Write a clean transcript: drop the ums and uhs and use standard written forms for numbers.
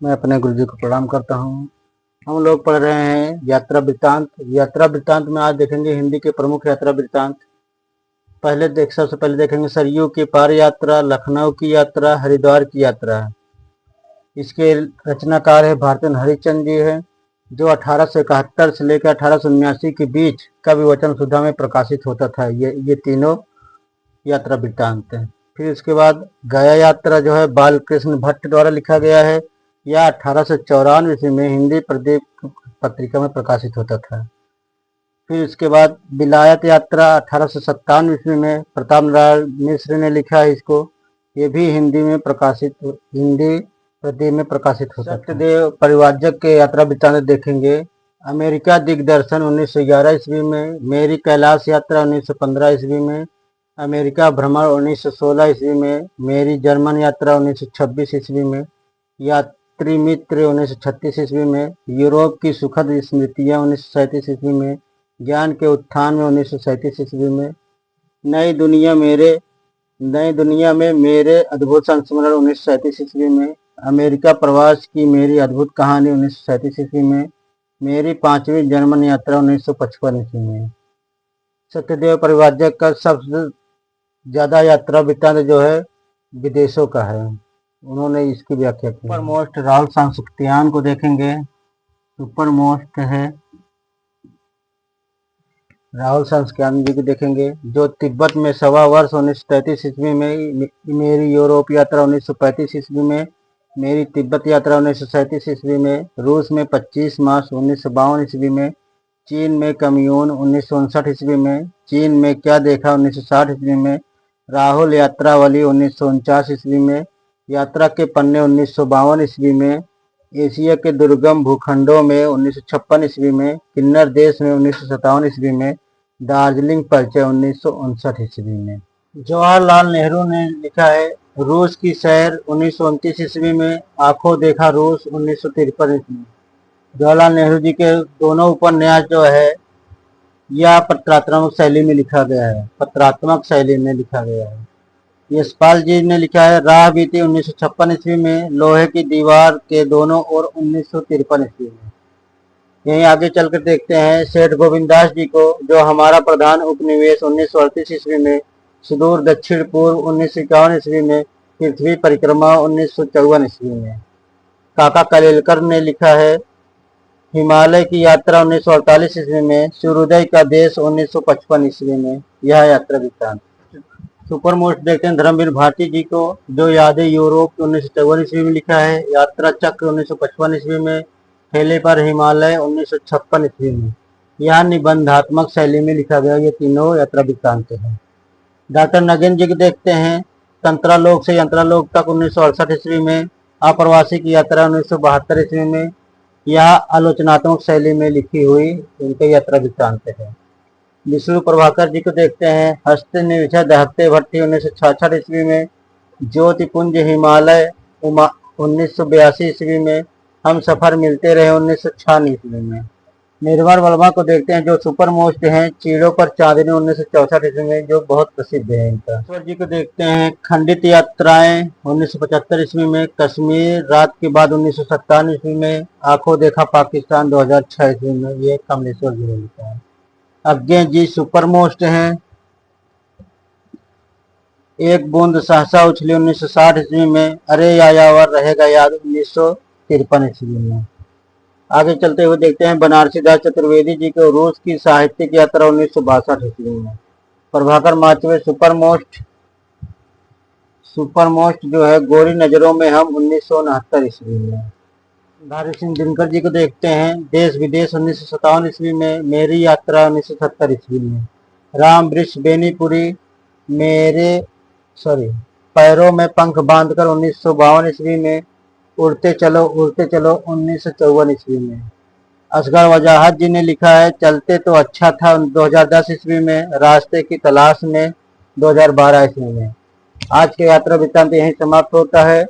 मैं अपने गुरुजी को प्रणाम करता हूँ। हम लोग पढ़ रहे हैं यात्रा वृत्तांत। यात्रा वृत्तांत में आज देखेंगे हिंदी के प्रमुख यात्रा वृत्तांत। सबसे पहले देखेंगे सरयू की पार यात्रा, लखनऊ की यात्रा, हरिद्वार की यात्रा। इसके रचनाकार है भारतेंद्र हरिश्चंद्र जी है, जो 1871 से लेकर 1879 के बीच कवि वचन सुधा में प्रकाशित होता था। ये तीनों यात्रा वृत्तांत है। फिर इसके बाद गया यात्रा जो है बालकृष्ण भट्ट द्वारा लिखा गया है। यह 1894 ईस्वी में हिंदी प्रदीप पत्रिका में प्रकाशित होता था। फिर इसके बाद विलायत यात्रा 1857 ईस्वी में प्रताप नारायण मिश्र ने लिखा है इसको। ये भी हिंदी प्रदीप में प्रकाशित होता था। सत्यदेव परिव्राजक के यात्रा वृत्तांत देखेंगे। अमेरिका दिग्दर्शन 1911 ईस्वी में, मेरी कैलाश यात्रा 1915 ईस्वी में, अमेरिका भ्रमण 1916 ईस्वी में, मेरी जर्मन यात्रा 1926 ईस्वी में, यात्री मित्र 1936 ईस्वी में, यूरोप की सुखद स्मृतियाँ 1937 ईस्वी में, ज्ञान के उत्थान में 1937 ईस्वी में, नई दुनिया में मेरे अद्भुत संस्मरण 1937 ईस्वी में, अमेरिका प्रवास की मेरी अद्भुत कहानी 1937 ईस्वी में, मेरी 5वीं जर्मन यात्रा 1955 ईस्वी में। सत्यदेव परिव्राजक का सबसे ज़्यादा यात्रा वृत्तांत जो है विदेशों का है, उन्होंने इसकी व्याख्या की। सुपर मोस्ट राहुल सांस्कृत्यायन को देखेंगे। सुपर मोस्ट है राहुल सांस्कृत्यायन जी को देखेंगे, जो तिब्बत में 1.25 वर्ष 1933 ईस्वी में, मेरी यूरोप यात्रा 1935 ईस्वी में, मेरी तिब्बत यात्रा 1937 ईस्वी में, रूस में 25 मार्च 1952 ईस्वी में, चीन में कम्यून 1959 ईस्वी में, चीन में क्या देखा 1960 ईस्वी में, राहुल यात्रावली 1949 ईस्वी में, यात्रा के पन्ने 1952 ईस्वी में, एशिया के दुर्गम भूखंडों में 1956 ईस्वी में, किन्नर देश में 1957 ईस्वी में, दार्जिलिंग परिचय 1959 ईस्वी में। जवाहरलाल नेहरू ने लिखा है रूस की सैर 1929 ईस्वी में, आंखों देखा रूस 1953 ईस्वी में। जवाहरलाल नेहरू जी के दोनों उपन्यास जो है यह पत्रात्मक शैली में लिखा गया है। यशपाल जी ने लिखा है राह बीती 1956 ईस्वी में, लोहे की दीवार के दोनों ओर 1953 ईस्वी में। यहीं आगे चलकर देखते हैं सेठ गोविंदास जी को, जो हमारा प्रधान उपनिवेश 1938 ईस्वी में, सुदूर दक्षिण पूर्व 1951 ईस्वी में, पृथ्वी परिक्रमा 1954 ईस्वी में। काका कलेलकर ने लिखा है हिमालय की यात्रा 1948 ईस्वी में, सूर्योदय का देश 1955 ईस्वी में। यह यात्रा वृत्तांत। सुपर मोस्ट देखते हैं धर्मवीर भारती जी को, जो यादें यूरोप 1954 ईस्वी में लिखा है, यात्रा चक्र 1955 ईस्वी में, ठेले पर हिमालय 1956 ईस्वी में। यह निबंधात्मक शैली में लिखा गया। ये तीनों यात्रा वृत्तांत है। डॉक्टर नगेंद्र जी को देखते हैं तंत्रालोक से यंत्रालोक तक 1968 ईस्वी में, अप्रवासी की यात्रा 1972 ईस्वी में। यह आलोचनात्मक शैली में लिखी हुई उनके यात्रा वृत्तांत है। विष्णु प्रभाकर जी को देखते हैं हस्ते निविछा दहकते भट्टी 1966 ईस्वी में, ज्योतिपुंज हिमालय 1982 ईस्वी में, हम सफर मिलते रहे 1996 ईस्वी में। निर्मल वर्मा को देखते हैं जो सुपर मोस्ट हैं चीड़ों पर चांदनी 1964 ईस्वी में, जो बहुत प्रसिद्ध है इनका। ईश्वर जी को देखते हैं खंडित यात्राएं 1975 ईस्वी में, कश्मीर रात के बाद 1957 ईस्वी में, आंखों देखा पाकिस्तान 2006 ईस्वी में। ये कमलेश्वर जी ने लिखा है। अज्ञे जी सुपर मोस्ट हैं एक बूंद सहसा उछली 1960 ईस्वी में, अरे यायावर रहेगा याद 1953 ईस्वी में। आगे चलते हुए देखते हैं बनारसी दास चतुर्वेदी जी को, रूस की साहित्यिक यात्रा 1962 ईस्वी में। प्रभाकर माचवे सुपर मोस्ट जो है गोरी नजरों में हम 1969 ईस्वी में। धारी सिंह दिनकर जी को देखते हैं देश विदेश 1957 ईस्वी में, मेरी यात्रा 1970 ईस्वी में। राम वृक्ष बेनीपुरी पैरों में पंख बांधकर 1952 ईस्वी में, उड़ते चलो 1954 ईस्वी में। असगर वजाहत जी ने लिखा है चलते तो अच्छा था 2010 ईस्वी में, रास्ते की तलाश में 2012 ईस्वी में। आज के यात्रा वृत्तांत यहीं समाप्त होता है।